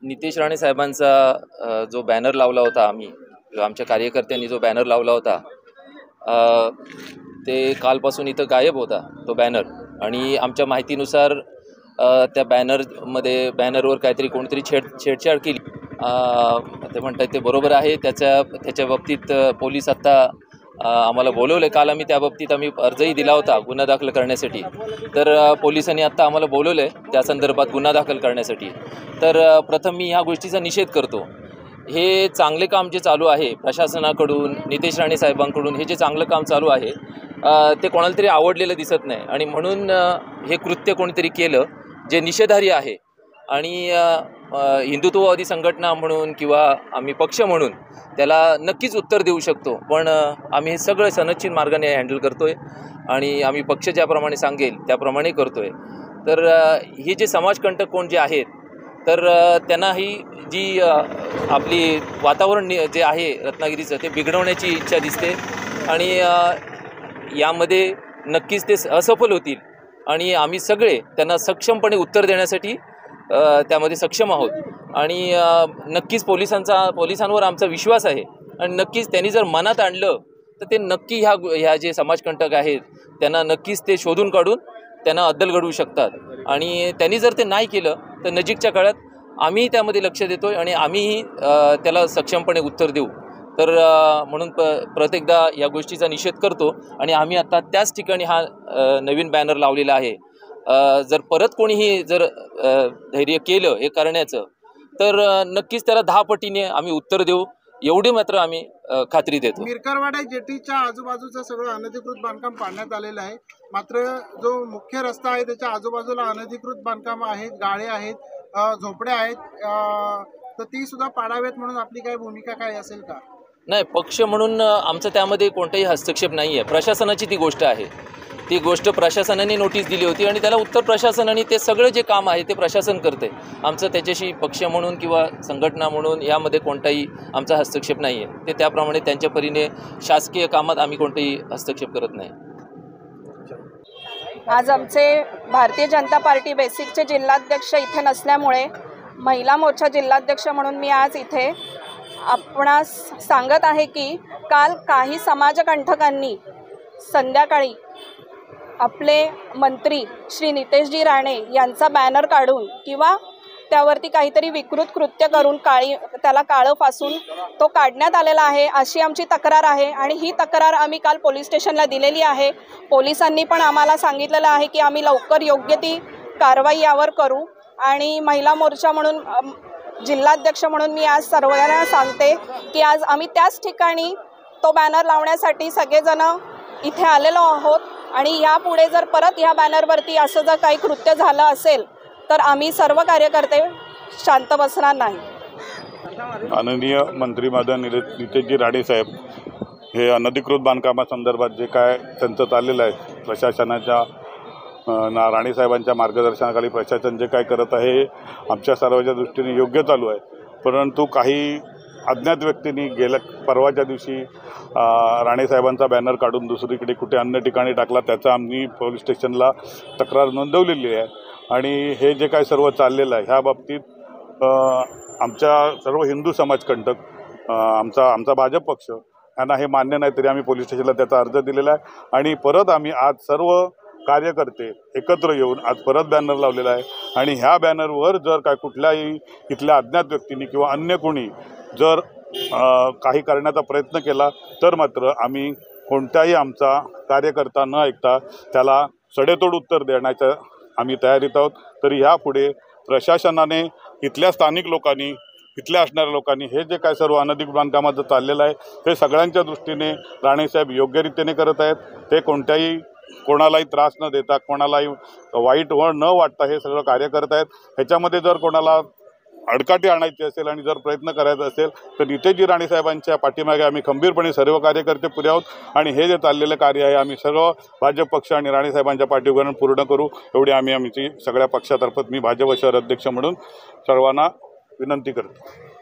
नितेश राणे साहेबांचा जो बॅनर लावला होता, आमच्या कार्यकर्त्यांनी जो बॅनर लावला होता ते कालपासून इथं गायब होता तो बॅनर। आणि आमच्या माहितीनुसार त्या बॅनरवर काहीतरी कोणतरी छेडछाड केली। ते म्हणतात ते बरोबर आहे। त्याच्या बाबतीत पोलीस आत्ता आम्हाला बोलवले। काल आम्ही त्या बाबतीत अर्जही दिला होता गुन्हा दाखल करण्यासाठी। तर पोलिसांनी आत्ता आम्हाला बोलवले त्या संदर्भात गुन्हा दाखल करण्यासाठी। तर प्रथम मी ह्या गोष्टीचा निषेध करतो। हे चांगले काम जे चालू आहे प्रशासनाकडून, नितेश राणे साहेबांकडून, हे जे चांगलं काम चालू आहे ते कोणाला तरी आवडलेलं दिसत नाही आणि म्हणून हे कृत्य कोणीतरी केलं जे निषेधार्ह आहे। आणि हिंदुत्ववादी संघटना म्हणून किंवा आम्ही पक्ष म्हणून त्याला नक्कीच उत्तर देऊ शकतो, पण आम्ही हे सगळं सनदशीर मार्गाने हँडल करतोय आणि आम्ही पक्ष ज्याप्रमाणे सांगेल त्याप्रमाणे करतोय। तर हे जे समाजकंटक कोण जे आहेत तर त्यांना ही जी आपली वातावरण जे आहे रत्नागिरीचं ते बिघडवण्याची इच्छा दिसते आणि यामध्ये नक्कीच ते असफल होतील आणि आम्ही सगळे त्यांना सक्षमपणे उत्तर देण्यासाठी त्यामध्ये सक्षम आहोत। आणि नक्कीच पोलिसांवर आमचा विश्वास आहे आणि नक्कीच त्यांनी जर मनात आणलं तर ते नक्की ह्या जे समाजकंटक आहेत त्यांना नक्कीच ते शोधून काढून त्यांना अद्दल घडवू शकतात। आणि त्यांनी जर ते नाही केलं तर नजीकच्या काळात आम्ही त्यामध्ये लक्ष देतोय आणि आम्हीही त्याला सक्षमपणे उत्तर देऊ। तर म्हणून परत एकदा या गोष्टीचा निषेध करतो आणि आम्ही आता त्याच ठिकाणी हा नवीन बॅनर लावलेला आहे। जर परत कोणीही धैर्य केलं हे करण्याचं तर नक्कीच त्याला 10 पटीने आम्ही उत्तर देऊ, एवढी मात्र आम्ही खात्री देतो। मिरकरवाडा जेटीच्या आजूबाजूचं सगळं अनधिकृत बांधकाम पाडण्यात आलेलं आहे, मात्र जो मुख्य रस्ता आहे त्याच्या आजूबाजूला अनधिकृत बांधकाम आहेत, गाळे आहेत, झोपड्या आहेत, तर ती सुद्धा पाडावेत म्हणून आपली काय भूमिका काय असेल का? नाही, पक्ष म्हणून आमचं त्यामध्ये कोणताही हस्तक्षेप नाही आहे। प्रशासनाची ती गोष्ट आहे। ती गोष्ट प्रशासनाने नोटीस दिली होती आणि त्याला उत्तर प्रशासनाने ते सगळं जे काम आहे ते प्रशासन करते। आमचं त्याच्याशी पक्ष म्हणून किंवा संघटना म्हणून यामध्ये कोणताही आमचा हस्तक्षेप नाही आहे। ते त्याप्रमाणे त्यांच्या परीने शासकीय कामात आम्ही कोणताही हस्तक्षेप करत नाही। आज आमचे भारतीय जनता पार्टी बेसिकचे जिल्हाध्यक्ष इथे नसल्यामुळे महिला मोर्चा जिल्हाध्यक्ष म्हणून मी आज इथे आपणास सांगत आहे की काल काही समाजकंटकांनी संध्याकाळी आपले मंत्री श्री नितेशजी राणे यांचा बॅनर काढून किंवा त्यावरती काहीतरी विकृत कृत्य करून त्याला काळं फासून तो काढण्यात आलेला आहे अशी आमची तक्रार आहे। आणि ही तक्रार आम्ही काल पोलीस स्टेशनला दिलेली आहे। पोलिसांनी पण आम्हाला सांगितलेलं आहे की आम्ही लवकर योग्य ती कारवाई यावर करू। आणि महिला मोर्चा म्हणून जिल्हाध्यक्ष म्हणून मी आज सर्वांना सांगते की आज आम्ही त्याच ठिकाणी तो बॅनर लावण्यासाठी सगळेजण इथे आलेलो आहोत आणि यापुढे जर परत ह्या बॅनरवरती असं जर काही कृत्य झालं असेल तर आम्ही सर्व कार्यकर्ते शांत बसणार नाही। माननीय मंत्री महोदय नितेशजी राणे साहेब हे अनधिकृत बांधकामासंदर्भात जे काय त्यांचं चाललेलं आहे प्रशासनाच्या राणे साहेबांच्या मार्गदर्शनाखाली प्रशासन जे काय करत आहे आमच्या सर्वांच्या दृष्टीने योग्य चालू आहे। परंतु काही अज्ञात व्यक्तींनी परवाच्या दिवशी राणे साहेबांचा बॅनर काढून दुसरीकडे कुठे अन्य ठिकाणी टाकला, त्याचा आम्ही पोलीस स्टेशनला तक्रार नोंदवलेली आहे। आणि हे जे काय सर्व चाललेलं आहे ह्या बाबतीत आमच्या सर्व हिंदू समाजकंटक आमचा भाजप पक्ष यांना हे मान्य नाही, तरी आम्ही पोलीस स्टेशनला त्याचा अर्ज दिलेला आहे। आणि परत आम्ही आज सर्व कार्यकर्ते एकत्र येऊन आज परत बॅनर लावलेला आहे। आणि ह्या बॅनरवर जर काय कुठल्याही इथल्या अज्ञात व्यक्तींनी किंवा अन्य कोणी जर काही करण्याचा प्रयत्न केला तर मात्र आम्ही कोणताही आमचा कार्यकर्ता न ऐकता त्याला सडेतोड उत्तर देण्याच्या आम्ही तयारीत आहोत। तरी ह्यापुढे प्रशासनाने इथल्या स्थानिक लोकांनी इथल्या असणाऱ्या लोकांनी हे जे काय सर्व अनधिकृत बांधकामाचं चाललेलं आहे ते सगळ्यांच्या दृष्टीने राणेसाहेब योग्य रीतीने करत आहेत। ते कोणालाही त्रास न देता कोणालाही वाईट न वाटता हे सगळं कार्य करत आहेत। ह्याच्यामध्ये जर कोणाला अडकाटी आणायची असेल आणि जर प्रयत्न करायचा असेल तर नितेशजी राणे साहेबांच्या पाठीमागे आम्ही खंबीरपणे सर्व कार्यकर्ते पुरे आहोत। आणि हे जे चाललेलं कार्य आहे आम्ही सर्व भाजप पक्ष आणि राणे साहेबांच्या पाठीवर पूर्ण करू एवढी आमची सगळ्या पक्षातर्फे मी भाजप शहर अध्यक्ष म्हणून सर्वांना विनंती करतो।